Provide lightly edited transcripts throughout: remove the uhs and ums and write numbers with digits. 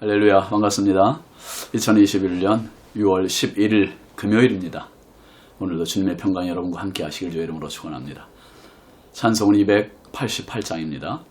할렐루야, 반갑습니다. 2021년 6월 11일 금요일입니다. 오늘도 주님의 평강이 여러분과 함께 하시길 주의 이름으로 축원합니다. 찬송은 288장입니다.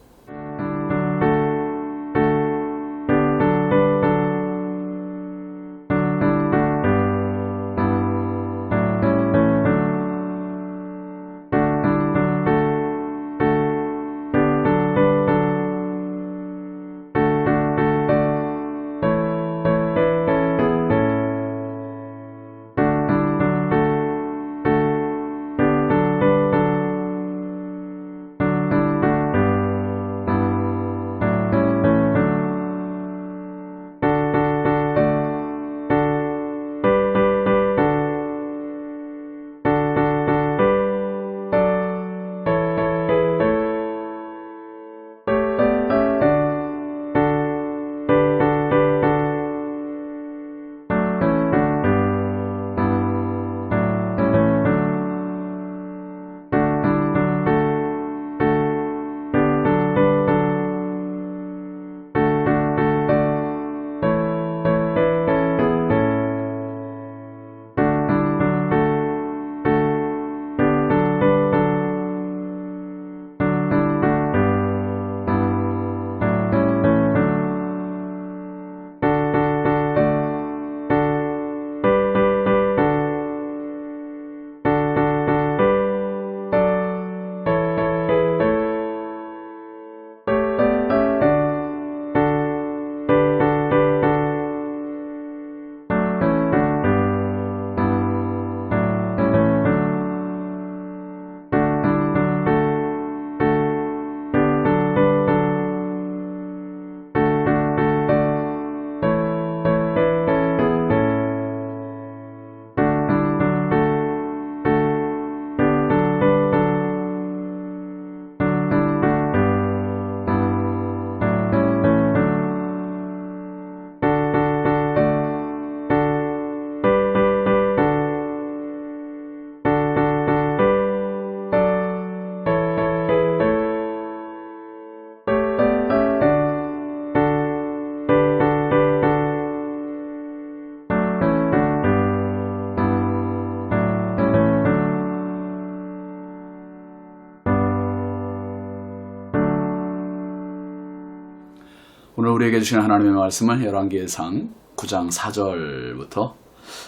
오늘 우리에게 주시는 하나님의 말씀은 열왕기상 9장 4절부터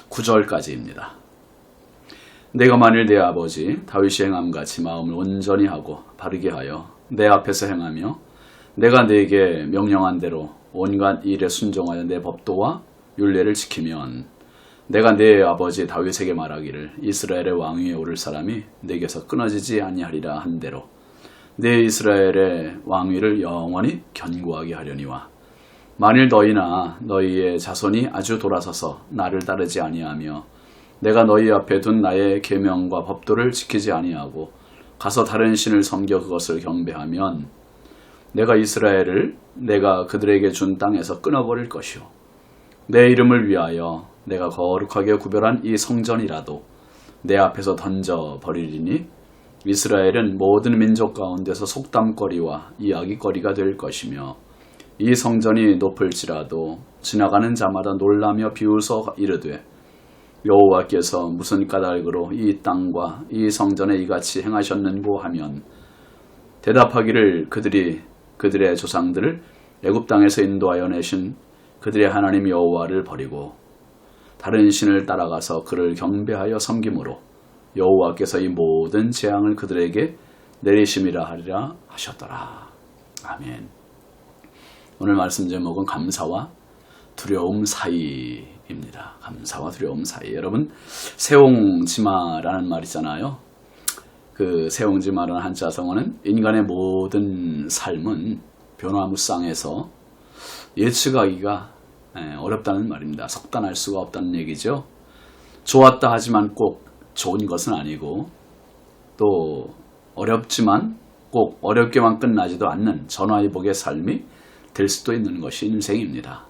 9절까지입니다. 내가 만일 내 아버지 다윗이 행함같이 마음을 온전히 하고 바르게 하여 내 앞에서 행하며 내가 네게 명령한 대로 온갖 일에 순종하여 내 법도와 율례를 지키면 내가 내 아버지 다윗에게 말하기를 이스라엘의 왕 위에 오를 사람이 내게서 끊어지지 아니하리라 한 대로 내 이스라엘의 왕위를 영원히 견고하게 하려니와 만일 너희나 너희의 자손이 아주 돌아서서 나를 따르지 아니하며 내가 너희 앞에 둔 나의 계명과 법도를 지키지 아니하고 가서 다른 신을 섬겨 그것을 경배하면 내가 이스라엘을 내가 그들에게 준 땅에서 끊어버릴 것이요 내 이름을 위하여 내가 거룩하게 구별한 이 성전이라도 내 앞에서 던져버리리니 이스라엘은 모든 민족 가운데서 속담거리와 이야기거리가 될 것이며 이 성전이 높을지라도 지나가는 자마다 놀라며 비웃어 이르되 여호와께서 무슨 까닭으로 이 땅과 이 성전에 이같이 행하셨는고 하면 대답하기를 그들이 그들의 조상들을 애굽 땅에서 인도하여 내신 그들의 하나님 여호와를 버리고 다른 신을 따라가서 그를 경배하여 섬김으로 여호와께서 이 모든 재앙을 그들에게 내리심이라 하리라 하셨더라. 아멘. 오늘 말씀 제목은 감사와 두려움 사이입니다. 감사와 두려움 사이. 여러분 세옹지마라는 말 있잖아요. 그 세옹지마라는 한자성어는 인간의 모든 삶은 변화무쌍해서 예측하기가 어렵다는 말입니다. 석단할 수가 없다는 얘기죠. 좋았다 하지만 꼭 좋은 것은 아니고 또 어렵지만 꼭 어렵게만 끝나지도 않는 전화위복의 삶이 될 수도 있는 것이 인생입니다.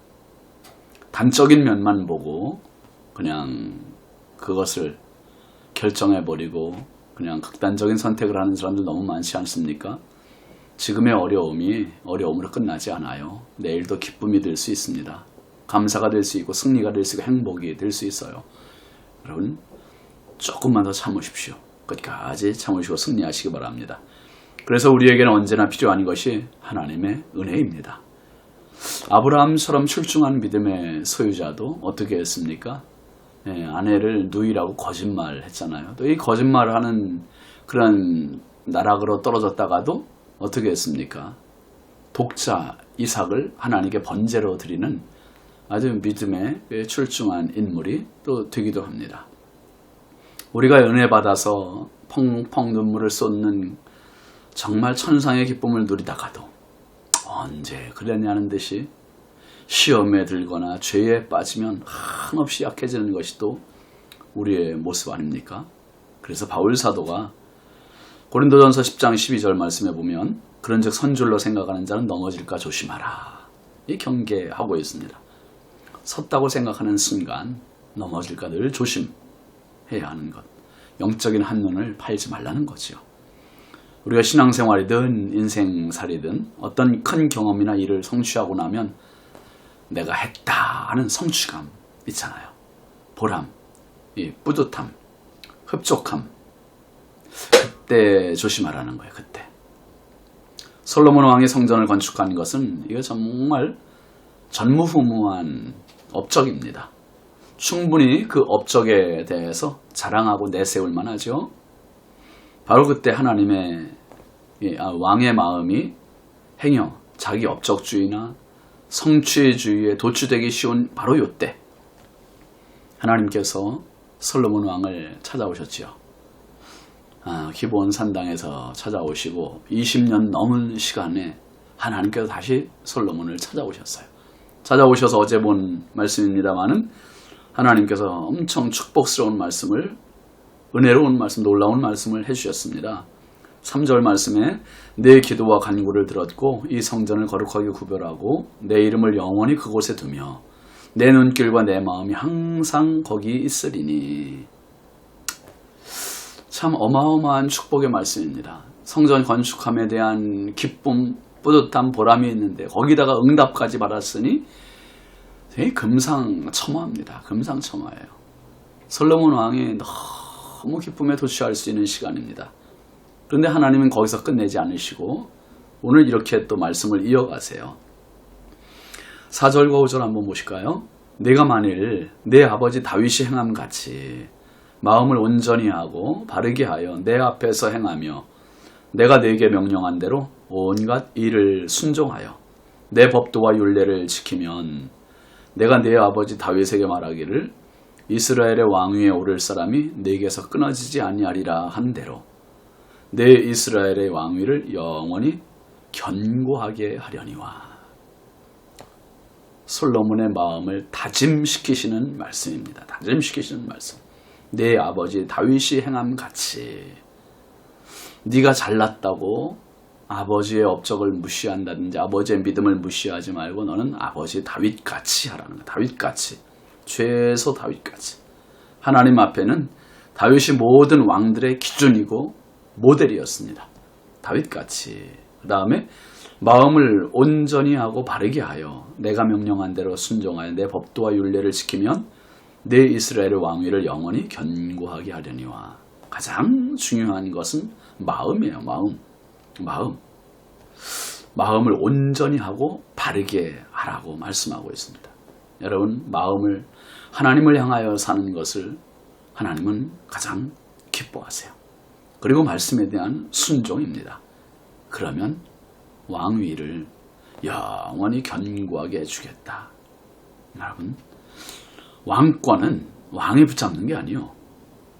단적인 면만 보고 그냥 그것을 결정해버리고 그냥 극단적인 선택을 하는 사람들 너무 많지 않습니까? 지금의 어려움으로 끝나지 않아요. 내일도 기쁨이 될 수 있습니다. 감사가 될 수 있고 승리가 될 수 있고 행복이 될 수 있어요. 여러분 조금만 더 참으십시오. 끝까지 참으시고 승리하시기 바랍니다. 그래서 우리에게는 언제나 필요한 것이 하나님의 은혜입니다. 아브라함처럼 출중한 믿음의 소유자도 어떻게 했습니까? 아내를 누이라고 거짓말했잖아요. 또 이 거짓말하는 그런 나락으로 떨어졌다가도 어떻게 했습니까? 독자 이삭을 하나님께 번제로 드리는 아주 믿음의 출중한 인물이 또 되기도 합니다. 우리가 은혜 받아서 펑펑 눈물을 쏟는 정말 천상의 기쁨을 누리다가도 언제 그랬냐는 듯이 시험에 들거나 죄에 빠지면 한없이 약해지는 것이 또 우리의 모습 아닙니까? 그래서 바울 사도가 고린도전서 10장 12절 말씀에 보면 그런즉 선줄로 생각하는 자는 넘어질까 조심하라. 이 경계하고 있습니다. 섰다고 생각하는 순간 넘어질까 늘 조심해야 하는 것. 영적인 한눈을 팔지 말라는 거죠. 우리가 신앙생활이든 인생살이든 어떤 큰 경험이나 일을 성취하고 나면 내가 했다 하는 성취감 있잖아요. 보람, 뿌듯함, 흡족함. 그때 조심하라는 거예요. 그때. 솔로몬 왕이 성전을 건축한 것은 이거 정말 전무후무한 업적입니다. 충분히 그 업적에 대해서 자랑하고 내세울 만하죠. 바로 그때 하나님의 왕의 마음이 행여 자기 업적주의나 성취주의에 도취되기 쉬운 바로 이때 하나님께서 솔로몬 왕을 찾아오셨지요. 기브온 산당에서 찾아오시고 20년 넘은 시간에 하나님께서 다시 솔로몬을 찾아오셨어요. 찾아오셔서 어제 본 말씀입니다마는 하나님께서 엄청 축복스러운 말씀을, 은혜로운 말씀, 놀라운 말씀을 해주셨습니다. 3절 말씀에 내 기도와 간구를 들었고 이 성전을 거룩하게 구별하고 내 이름을 영원히 그곳에 두며 내 눈길과 내 마음이 항상 거기 있으리니. 참 어마어마한 축복의 말씀입니다. 성전 건축함에 대한 기쁨, 뿌듯함, 보람이 있는데 거기다가 응답까지 받았으니 되게 금상첨화입니다. 금상첨화예요. 솔로몬 왕이 너무 기쁨에 도취할 수 있는 시간입니다. 그런데 하나님은 거기서 끝내지 않으시고 오늘 이렇게 또 말씀을 이어가세요. 4절과 5절 한번 보실까요? 내가 만일 내 아버지 다윗이 행함같이 마음을 온전히 하고 바르게 하여 내 앞에서 행하며 내가 네게 명령한 대로 온갖 일을 순종하여 내 법도와 율례를 지키면 내가 내 아버지 다윗에게 말하기를 이스라엘의 왕위에 오를 사람이 네게서 끊어지지 아니하리라 한 대로 내 이스라엘의 왕위를 영원히 견고하게 하려니와. 솔로몬의 마음을 다짐시키시는 말씀입니다. 다짐시키시는 말씀. 내 아버지 다윗이 행함같이. 네가 잘났다고 아버지의 업적을 무시한다든지 아버지의 믿음을 무시하지 말고 너는 아버지 다윗같이 하라는 거야. 다윗같이. 최소 다윗같이. 하나님 앞에는 다윗이 모든 왕들의 기준이고 모델이었습니다. 다윗같이. 그 다음에 마음을 온전히 하고 바르게 하여 내가 명령한 대로 순종하여 내 법도와 율례를 지키면 내 이스라엘의 왕위를 영원히 견고하게 하려니와. 가장 중요한 것은 마음이에요. 마음을 온전히 하고 바르게 하라고 말씀하고 있습니다. 여러분, 마음을 하나님을 향하여 사는 것을 하나님은 가장 기뻐하세요. 그리고 말씀에 대한 순종입니다. 그러면 왕위를 영원히 견고하게 해주겠다. 여러분, 왕권은 왕이 붙잡는 게 아니요,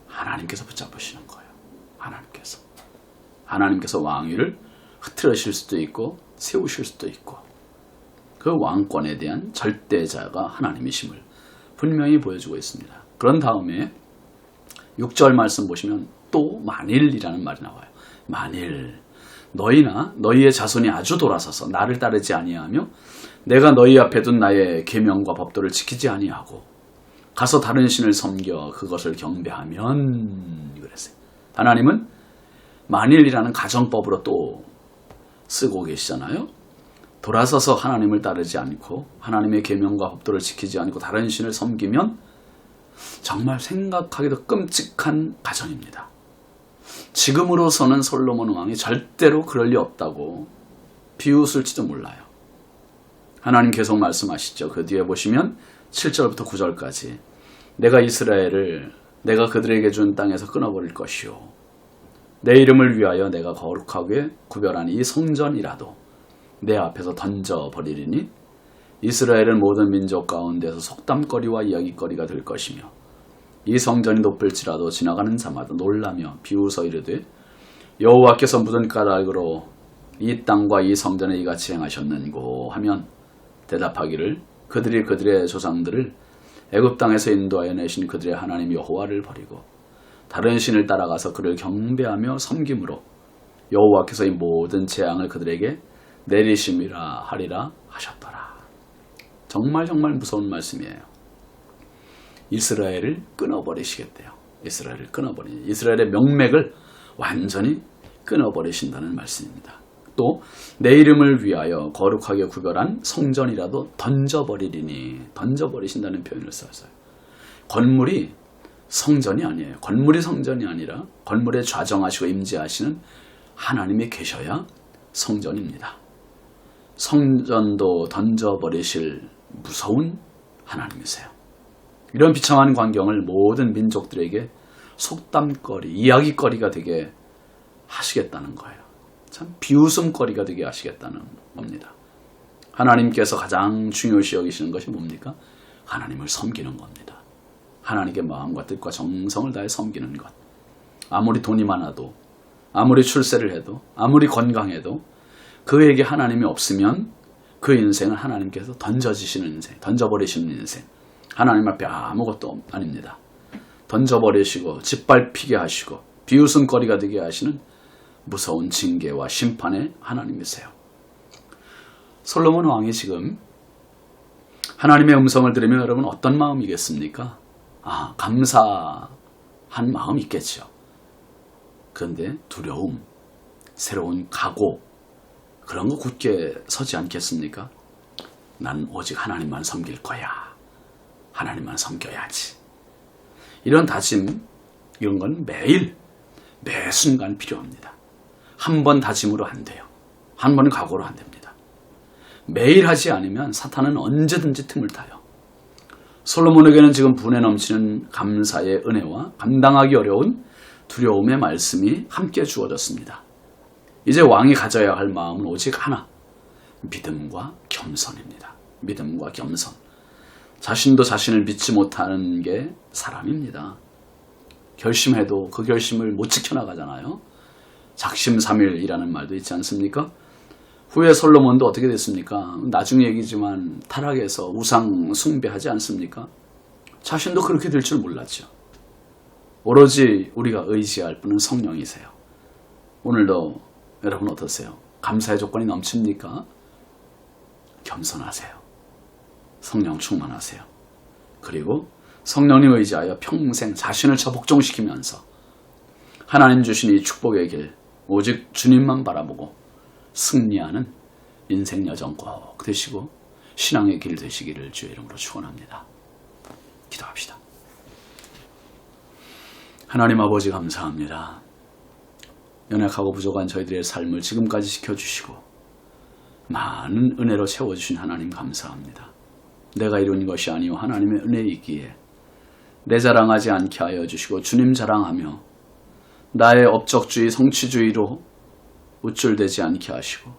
하나님께서 붙잡으시는 거예요. 하나님께서 왕위를 흐트러실 수도 있고 세우실 수도 있고 그 왕권에 대한 절대자가 하나님이심을 분명히 보여주고 있습니다. 그런 다음에 6절 말씀 보시면 또 만일이라는 말이 나와요. 만일 너희나 너희의 자손이 아주 돌아서서 나를 따르지 아니하며 내가 너희 앞에 둔 나의 계명과 법도를 지키지 아니하고 가서 다른 신을 섬겨 그것을 경배하면 그랬어요. 하나님은 만일이라는 가정법으로 또 쓰고 계시잖아요. 돌아서서 하나님을 따르지 않고 하나님의 계명과 법도를 지키지 않고 다른 신을 섬기면 정말 생각하기도 끔찍한 가정입니다. 지금으로서는 솔로몬 왕이 절대로 그럴 리 없다고 비웃을지도 몰라요. 하나님 계속 말씀하시죠. 그 뒤에 보시면 7절부터 9절까지 내가 이스라엘을 내가 그들에게 준 땅에서 끊어버릴 것이요 내 이름을 위하여 내가 거룩하게 구별한 이 성전이라도 내 앞에서 던져버리리니 이스라엘은 모든 민족 가운데서 속담거리와 이야기거리가 될 것이며 이 성전이 높을지라도 지나가는 자마다 놀라며 비웃어 이르되 여호와께서 무슨 까닭으로 이 땅과 이 성전에 이같이 행하셨는고 하면 대답하기를 그들이 그들의 조상들을 애굽 땅에서 인도하여 내신 그들의 하나님 여호와를 버리고 다른 신을 따라가서 그를 경배하며 섬김으로 여호와께서 이 모든 재앙을 그들에게 내리심이라 하리라 하셨더라. 정말 무서운 말씀이에요. 이스라엘을 끊어버리시겠대요. 이스라엘을 끊어버리니 이스라엘의 명맥을 완전히 끊어버리신다는 말씀입니다. 또 내 이름을 위하여 거룩하게 구별한 성전이라도 던져버리리니 던져버리신다는 표현을 썼어요. 건물이 성전이 아니에요. 건물이 성전이 아니라 건물에 좌정하시고 임재하시는 하나님이 계셔야 성전입니다. 성전도 던져버리실 무서운 하나님이세요. 이런 비참한 광경을 모든 민족들에게 속담거리, 이야기거리가 되게 하시겠다는 거예요. 참 비웃음거리가 되게 하시겠다는 겁니다. 하나님께서 가장 중요시 여기시는 것이 뭡니까? 하나님을 섬기는 겁니다. 하나님께 마음과 뜻과 정성을 다해 섬기는 것. 아무리 돈이 많아도, 아무리 출세를 해도, 아무리 건강해도 그에게 하나님이 없으면 그 인생은 하나님께서 던져지시는 인생, 던져버리시는 인생. 하나님 앞에 아무것도 아닙니다. 던져버리시고 짓밟히게 하시고 비웃음거리가 되게 하시는 무서운 징계와 심판의 하나님이세요. 솔로몬 왕이 지금 하나님의 음성을 들으면 여러분 어떤 마음이겠습니까? 감사한 마음이 있겠죠. 그런데 두려움, 새로운 각오, 그런 거 굳게 서지 않겠습니까? 난 오직 하나님만 섬길 거야. 하나님만 섬겨야지. 이런 다짐, 이런 건 매일, 매 순간 필요합니다. 한 번 다짐으로 안 돼요. 한 번 각오로 안 됩니다. 매일 하지 않으면 사탄은 언제든지 틈을 타요. 솔로몬에게는 지금 분에 넘치는 감사의 은혜와 감당하기 어려운 두려움의 말씀이 함께 주어졌습니다. 이제 왕이 가져야 할 마음은 오직 하나, 믿음과 겸손입니다. 믿음과 겸손. 자신도 자신을 믿지 못하는 게 사람입니다. 결심해도 그 결심을 못 지켜나가잖아요. 작심삼일이라는 말도 있지 않습니까? 후에 솔로몬도 어떻게 됐습니까? 나중 얘기지만 타락해서 우상 숭배하지 않습니까? 자신도 그렇게 될 줄 몰랐죠. 오로지 우리가 의지할 분은 성령이세요. 오늘도 여러분 어떠세요? 감사의 조건이 넘칩니까? 겸손하세요. 성령 충만하세요. 그리고 성령님 의지하여 평생 자신을 저복종시키면서 하나님 주신 이 축복의 길, 오직 주님만 바라보고 승리하는 인생 여정 꼭 되시고 신앙의 길 되시기를 주의 이름으로 축원합니다. 기도합시다. 하나님 아버지 감사합니다. 연약하고 부족한 저희들의 삶을 지금까지 지켜주시고 많은 은혜로 채워주신 하나님 감사합니다. 내가 이룬 것이 아니오 하나님의 은혜이기에 내 자랑하지 않게 하여 주시고 주님 자랑하며 나의 업적주의 성취주의로 우쭐대지 않게 하시고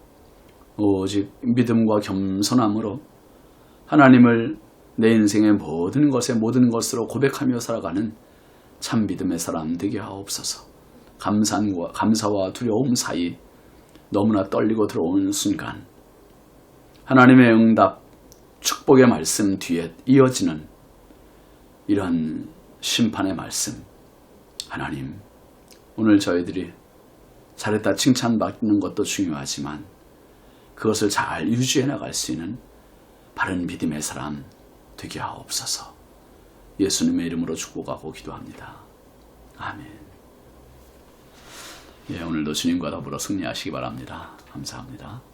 오직 믿음과 겸손함으로 하나님을 내 인생의 모든 것으로 고백하며 살아가는 참 믿음의 사람 되게 하옵소서. 감사와 두려움 사이 너무나 떨리고 들어오는 순간 하나님의 응답, 축복의 말씀 뒤에 이어지는 이런 심판의 말씀. 하나님, 오늘 저희들이 잘했다 칭찬받는 것도 중요하지만 그것을 잘 유지해 나갈 수 있는 바른 믿음의 사람 되게 하옵소서. 예수님의 이름으로 축복하고 기도합니다. 아멘. 오늘도 주님과 더불어 승리하시기 바랍니다. 감사합니다.